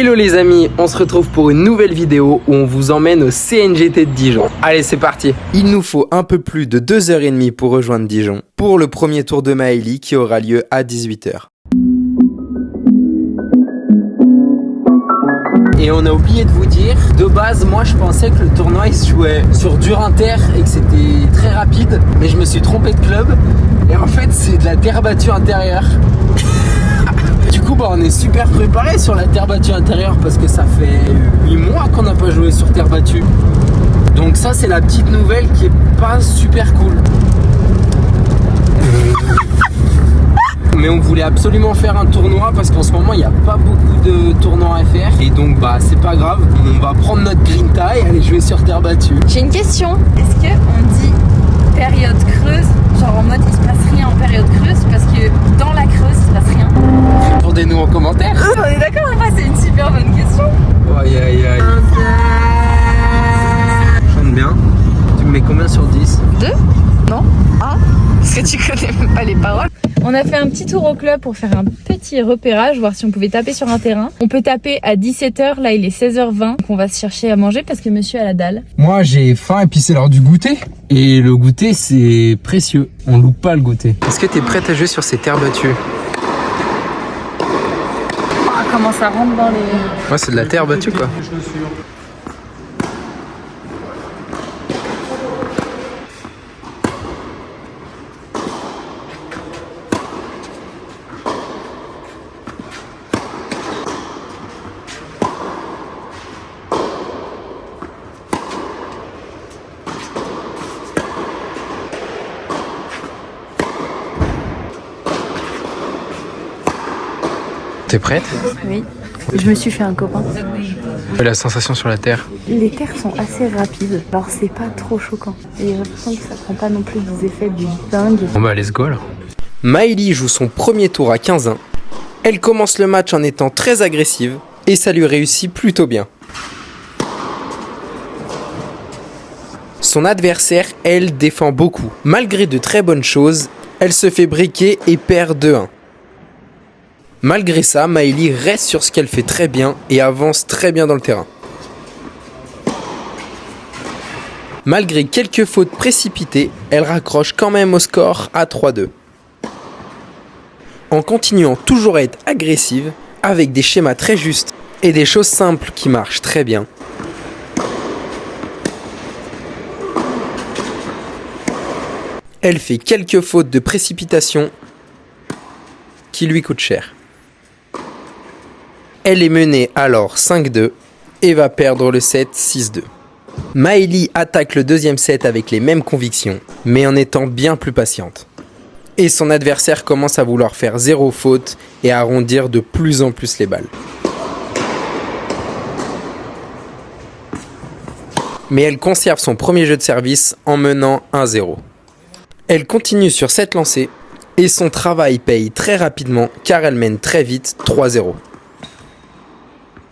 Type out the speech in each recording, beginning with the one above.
Hello les amis, on se retrouve pour une nouvelle vidéo où on vous emmène au CNGT de Dijon. Allez, c'est parti. Il nous faut un peu plus de 2h30 pour rejoindre Dijon pour le premier tour de Maëlie qui aura lieu à 18h. Et on a oublié de vous dire, de base, moi je pensais que le tournoi il se jouait sur dur inter et que c'était très rapide, mais je me suis trompé de club et en fait c'est de la terre battue intérieure. Du coup, on est super préparé sur la terre battue intérieure parce que ça fait 8 mois qu'on n'a pas joué sur terre battue. Donc ça, c'est la petite nouvelle qui est pas super cool. Mais on voulait absolument faire un tournoi parce qu'en ce moment, il n'y a pas beaucoup de tournois à faire. Et donc, c'est pas grave. On va prendre notre green tie et aller jouer sur terre battue. J'ai une question. Est-ce qu'on dit période creuse, genre en mode il se passe rien en période creuse, parce que dans la creuse il se passe rien? Répondez-nous en commentaire. On est d'accord ou pas? C'est une super bonne question. Aïe aïe aïe. Chante bien. Tu me mets combien sur 10? 2? Non? 1? Parce que tu connais même pas les paroles. On a fait un petit tour au club pour faire un petit repérage, voir si on pouvait taper sur un terrain. On peut taper à 17h, là il est 16h20. Donc on va se chercher à manger parce que monsieur a la dalle. Moi j'ai faim et puis c'est l'heure du goûter. Et le goûter c'est précieux, on loupe pas le goûter. Est-ce que t'es prête à jouer sur ces terres battues? Ah, comment ça rentre dans les... Ouais, c'est de la terre battue quoi. T'es prête? Oui, je me suis fait un copain. La sensation sur la terre? Les terres sont assez rapides, alors c'est pas trop choquant. Et j'ai l'impression que ça prend pas non plus des effets de dingue. Bon let's go alors. Maëlie joue son premier tour à 15-1. Elle commence le match en étant très agressive et ça lui réussit plutôt bien. Son adversaire, elle, défend beaucoup. Malgré de très bonnes choses, elle se fait briquer et perd 2-1. Malgré ça, Maëlie reste sur ce qu'elle fait très bien et avance très bien dans le terrain. Malgré quelques fautes précipitées, elle raccroche quand même au score à 3-2. En continuant toujours à être agressive, avec des schémas très justes et des choses simples qui marchent très bien, elle fait quelques fautes de précipitation qui lui coûtent cher. Elle est menée alors 5-2 et va perdre le set 6-2. Maëlie attaque le deuxième set avec les mêmes convictions, mais en étant bien plus patiente. Et son adversaire commence à vouloir faire 0 faute et à arrondir de plus en plus les balles. Mais elle conserve son premier jeu de service en menant 1-0. Elle continue sur cette lancée et son travail paye très rapidement car elle mène très vite 3-0.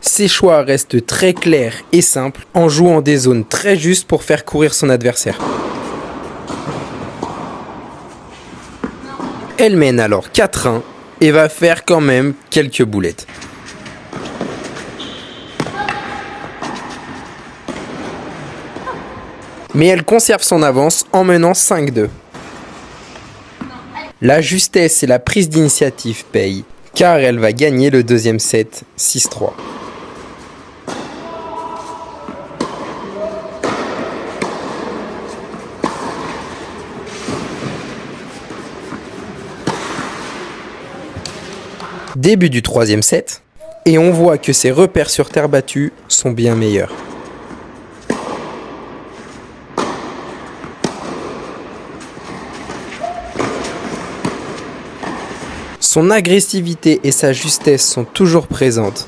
Ses choix restent très clairs et simples en jouant des zones très justes pour faire courir son adversaire. Elle mène alors 4-1 et va faire quand même quelques boulettes. Mais elle conserve son avance en menant 5-2. La justesse et la prise d'initiative payent, car elle va gagner le deuxième set 6-3. Début du troisième set, et on voit que ses repères sur terre battue sont bien meilleurs. Son agressivité et sa justesse sont toujours présentes.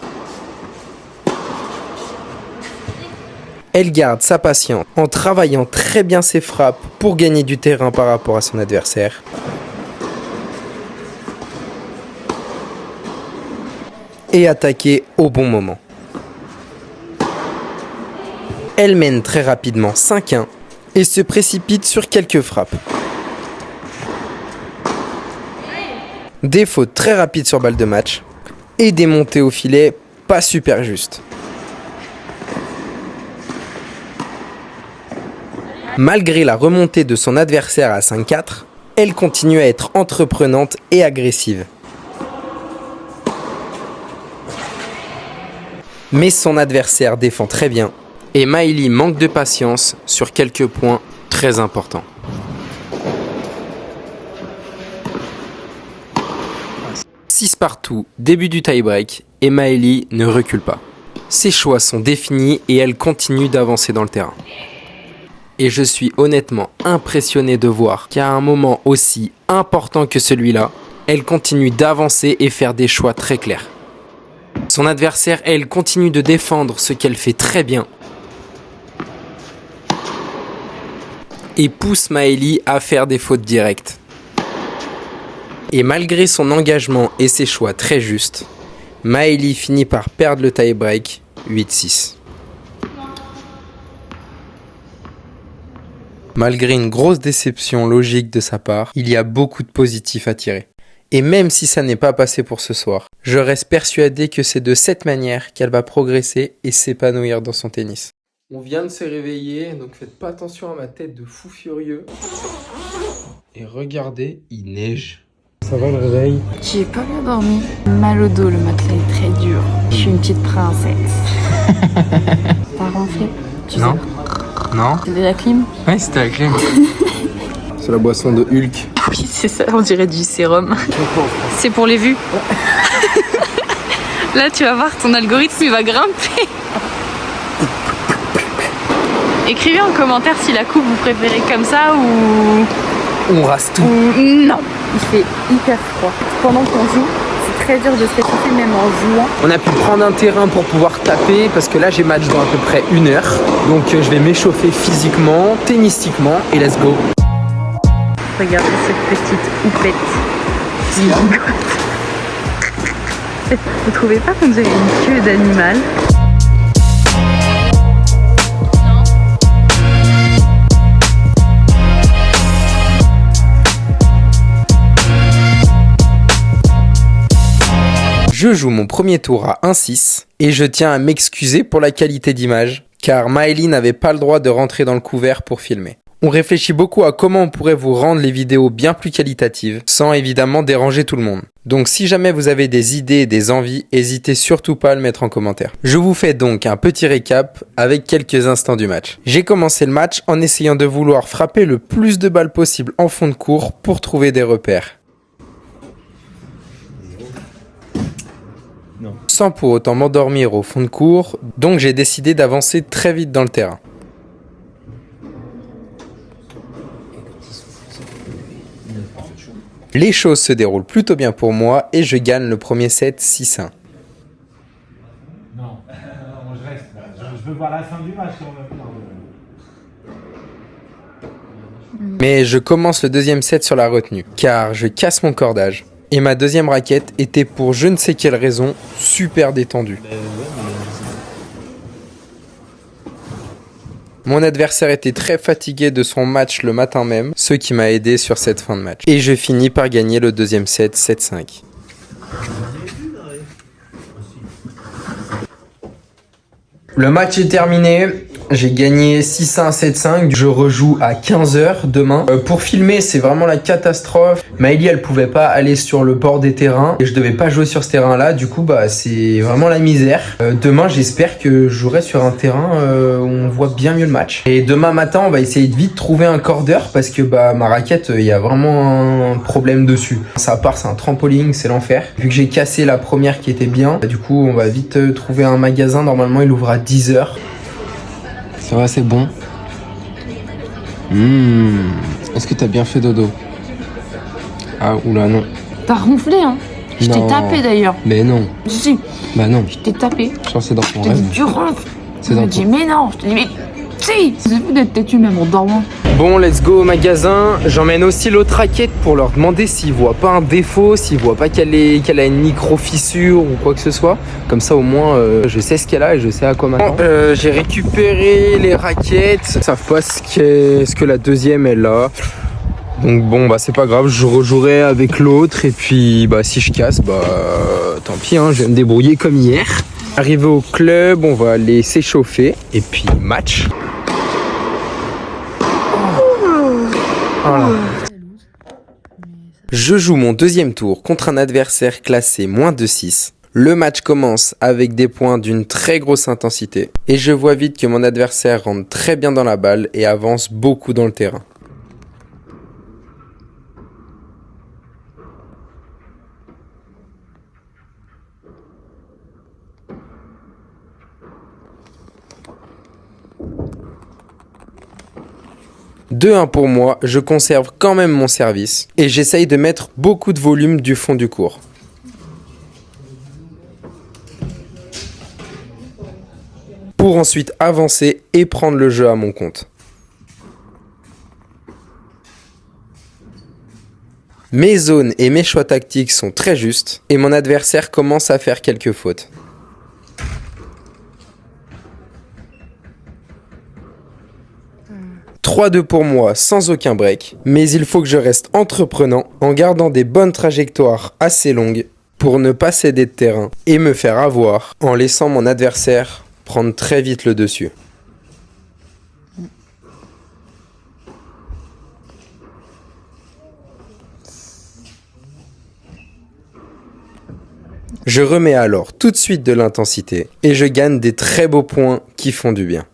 Elle garde sa patience en travaillant très bien ses frappes pour gagner du terrain par rapport à son adversaire. Et attaquer au bon moment. Elle mène très rapidement 5-1 et se précipite sur quelques frappes. Des fautes très rapides sur balle de match et des montées au filet pas super juste. Malgré la remontée de son adversaire à 5-4, elle continue à être entreprenante et agressive. Mais son adversaire défend très bien et Maëlie manque de patience sur quelques points très importants. Six partout, début du tie-break et Maëlie ne recule pas. Ses choix sont définis et elle continue d'avancer dans le terrain. Et je suis honnêtement impressionné de voir qu'à un moment aussi important que celui-là, elle continue d'avancer et faire des choix très clairs. Son adversaire, elle, continue de défendre ce qu'elle fait très bien et pousse Maëlie à faire des fautes directes. Et malgré son engagement et ses choix très justes, Maëlie finit par perdre le tie-break 8-6. Malgré une grosse déception logique de sa part, il y a beaucoup de positifs à tirer. Et même si ça n'est pas passé pour ce soir, je reste persuadé que c'est de cette manière qu'elle va progresser et s'épanouir dans son tennis. On vient de se réveiller, donc faites pas attention à ma tête de fou furieux. Et regardez, il neige. Ça va le réveil? J'ai pas bien dormi. Mal au dos, le matelas est très dur. Je suis une petite princesse. T'as ronflé? Non. Non. C'était la clim? Oui, c'était la clim. C'est la boisson de Hulk. Oui, c'est ça, on dirait du sérum. C'est pour les vues. Là, tu vas voir, ton algorithme, il va grimper. Écrivez en commentaire si la coupe vous préférez comme ça ou... On rase tout. Non, il fait hyper froid. Pendant qu'on joue, c'est très dur de se réchauffer même en jouant. On a pu prendre un terrain pour pouvoir taper parce que là j'ai match dans à peu près 1 heure. Donc je vais m'échauffer physiquement, tennistiquement et let's go. Regardez cette petite houppette. Vous trouvez pas qu'on dirait une queue d'animal? Je joue mon premier tour à 1-6 et je tiens à m'excuser pour la qualité d'image car Maëlie n'avait pas le droit de rentrer dans le couvert pour filmer. On réfléchit beaucoup à comment on pourrait vous rendre les vidéos bien plus qualitatives sans évidemment déranger tout le monde. Donc si jamais vous avez des idées et des envies, n'hésitez surtout pas à le mettre en commentaire. Je vous fais donc un petit récap avec quelques instants du match. J'ai commencé le match en essayant de vouloir frapper le plus de balles possible en fond de court pour trouver des repères. Non. Sans pour autant m'endormir au fond de court, donc j'ai décidé d'avancer très vite dans le terrain. Les choses se déroulent plutôt bien pour moi et je gagne le premier set 6-1. Non, je reste là. Je veux voir la fin du match quand même. Mais je commence le deuxième set sur la retenue, car je casse mon cordage. Et ma deuxième raquette était pour je ne sais quelle raison super détendue. Mon adversaire était très fatigué de son match le matin même, ce qui m'a aidé sur cette fin de match. Et je finis par gagner le deuxième set 7-5. Le match est terminé, j'ai gagné 6-1, 7-5, je rejoue à 15h demain. Pour filmer, c'est vraiment la catastrophe. Maëlie, elle pouvait pas aller sur le bord des terrains et je devais pas jouer sur ce terrain-là. Du coup, c'est vraiment la misère. Demain, j'espère que je jouerai sur un terrain où on voit bien mieux le match. Et demain matin, on va essayer de vite trouver un cordeur parce que ma raquette, il y a vraiment un problème dessus. Ça part, c'est un trampoline, c'est l'enfer. Vu que j'ai cassé la première qui était bien, du coup, on va vite trouver un magasin. Normalement, il ouvre à 10h. Ça va, c'est bon. Est-ce que t'as bien fait dodo? Ah, oula, non. T'as ronflé, hein? Je t'ai tapé d'ailleurs. Mais non. Si. Bah non. Je t'ai tapé. Je pense que c'est dans ton Je t'ai rêve. dit tu ronfles. C'est dans Je t'ai dit mais non. Je t'ai dit mais si. C'est fou d'être têtu même en dormant. Bon, let's go au magasin. J'emmène aussi l'autre raquette pour leur demander s'ils voient pas un défaut, s'ils voient pas qu'elle a une micro-fissure ou quoi que ce soit. Comme ça, au moins, je sais ce qu'elle a et je sais à quoi m'attendre. J'ai récupéré les raquettes. Ils savent pas ce que la deuxième elle a. Donc bon, c'est pas grave, je rejouerai avec l'autre. Et puis, si je casse, tant pis, hein, je vais me débrouiller comme hier. Arrivé au club, on va aller s'échauffer et puis match. Voilà. Je joue mon deuxième tour contre un adversaire classé moins de 6. Le match commence avec des points d'une très grosse intensité et je vois vite que mon adversaire rentre très bien dans la balle et avance beaucoup dans le terrain. « 2-1 pour moi, je conserve quand même mon service et j'essaye de mettre beaucoup de volume du fond du court. Pour ensuite avancer et prendre le jeu à mon compte. Mes zones et mes choix tactiques sont très justes et mon adversaire commence à faire quelques fautes. « 3-2 pour moi sans aucun break, mais il faut que je reste entreprenant en gardant des bonnes trajectoires assez longues pour ne pas céder de terrain et me faire avoir en laissant mon adversaire prendre très vite le dessus. » Je remets alors tout de suite de l'intensité et je gagne des très beaux points qui font du bien.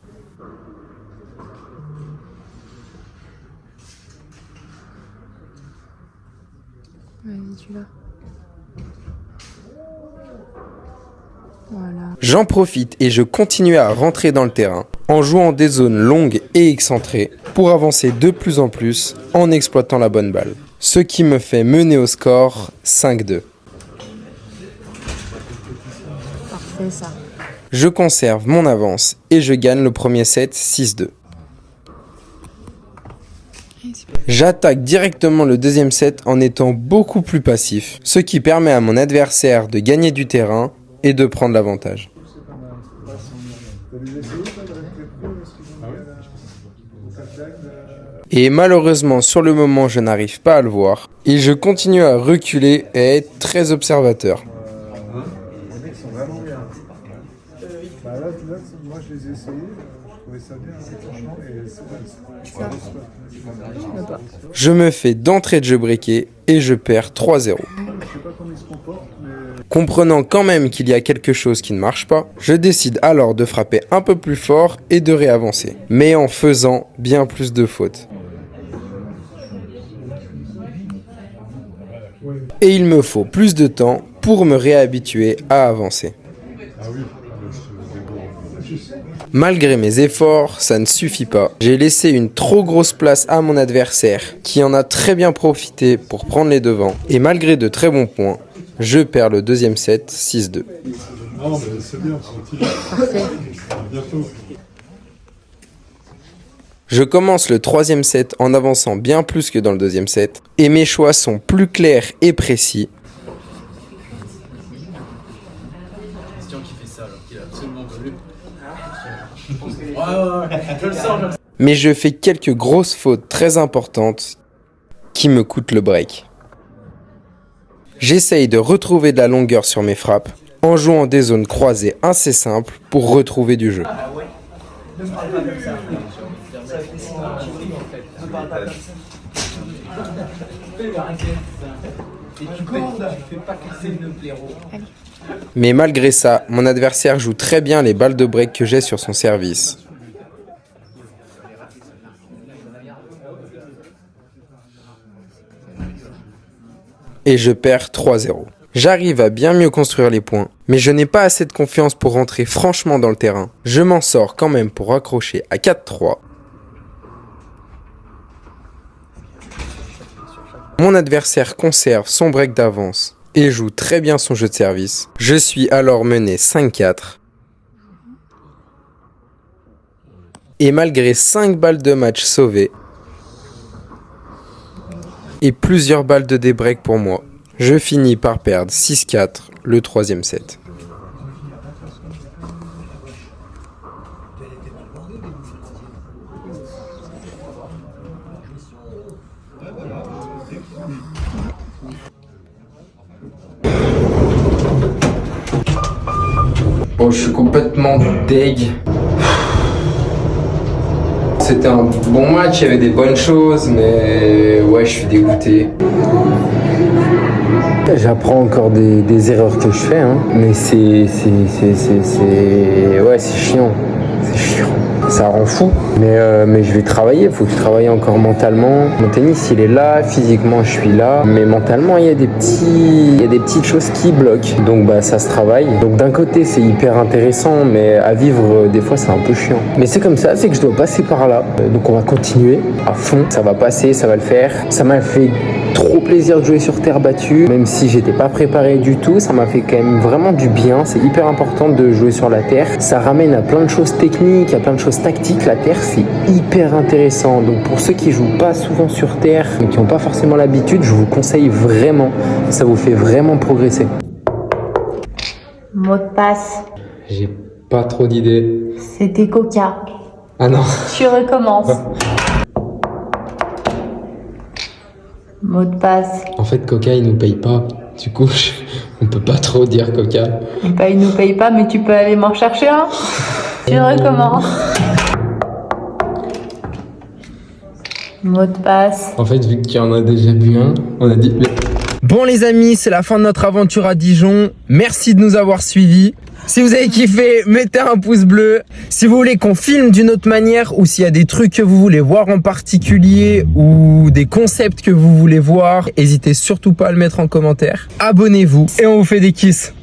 Voilà. J'en profite et je continue à rentrer dans le terrain en jouant des zones longues et excentrées pour avancer de plus en plus en exploitant la bonne balle. Ce qui me fait mener au score 5-2. Parfait ça. Je conserve mon avance et je gagne le premier set 6-2. J'attaque directement le deuxième set en étant beaucoup plus passif, ce qui permet à mon adversaire de gagner du terrain et de prendre l'avantage. Et malheureusement, sur le moment, je n'arrive pas à le voir. Et je continue à reculer et à être très observateur. Les mecs sont vraiment bien. Là, moi je les ai essayés, je trouvais ça bien, franchement, et c'est pas. Je me fais d'entrée de jeu breaké et je perds 3-0. Je sais pas comment ils se comportent, mais. Comprenant quand même qu'il y a quelque chose qui ne marche pas, je décide alors de frapper un peu plus fort et de réavancer, mais en faisant bien plus de fautes. Et il me faut plus de temps pour me réhabituer à avancer. Malgré mes efforts, ça ne suffit pas. J'ai laissé une trop grosse place à mon adversaire qui en a très bien profité pour prendre les devants. Et malgré de très bons points, je perds le deuxième set 6-2. Non, mais c'est bien, Parfait. bientôt. Je commence le troisième set en avançant bien plus que dans le deuxième set. Et mes choix sont plus clairs et précis. Mais je fais quelques grosses fautes très importantes qui me coûtent le break. J'essaye de retrouver de la longueur sur mes frappes en jouant des zones croisées assez simples pour retrouver du jeu. Mais malgré ça, mon adversaire joue très bien les balles de break que j'ai sur son service. Et je perds 3-0. J'arrive à bien mieux construire les points, mais je n'ai pas assez de confiance pour rentrer franchement dans le terrain. Je m'en sors quand même pour raccrocher à 4-3. Mon adversaire conserve son break d'avance et joue très bien son jeu de service. Je suis alors mené 5-4. Et malgré 5 balles de match sauvées et plusieurs balles de débreak pour moi, je finis par perdre 6-4 le troisième set. Bon, je suis complètement deg. C'était un bon match, il y avait des bonnes choses, mais ouais, je suis dégoûté. J'apprends encore des erreurs que je fais, hein, mais c'est chiant. C'est chiant. Ça rend fou, mais je vais travailler, il faut que je travaille encore mentalement. Mon tennis il est là, physiquement je suis là, mais mentalement il y a des petites choses qui bloquent, donc bah ça se travaille. Donc d'un côté c'est hyper intéressant, mais à vivre des fois c'est un peu chiant. Mais c'est comme ça, c'est que je dois passer par là, donc on va continuer à fond, ça va passer, ça va le faire. Ça m'a fait trop plaisir de jouer sur terre battue, même si j'étais pas préparé du tout, ça m'a fait quand même vraiment du bien. C'est hyper important de jouer sur la terre, ça ramène à plein de choses techniques, à plein de choses tactiques. La terre c'est hyper intéressant, donc pour ceux qui jouent pas souvent sur terre et qui n'ont pas forcément l'habitude, je vous conseille vraiment, ça vous fait vraiment progresser. Mot de passe. J'ai pas trop d'idées. C'était Coca. Ah non. Tu recommences. Mot de passe. En fait Coca il nous paye pas, du coup on peut pas trop dire Coca. Bah, il nous paye pas, mais tu peux aller m'en chercher un. Tu recommences. Mot de passe. En fait, vu qu'il y en a déjà bu un, on a dit... Bon les amis, c'est la fin de notre aventure à Dijon. Merci de nous avoir suivis. Si vous avez kiffé, mettez un pouce bleu. Si vous voulez qu'on filme d'une autre manière ou s'il y a des trucs que vous voulez voir en particulier ou des concepts que vous voulez voir, n'hésitez surtout pas à le mettre en commentaire. Abonnez-vous et on vous fait des kisses.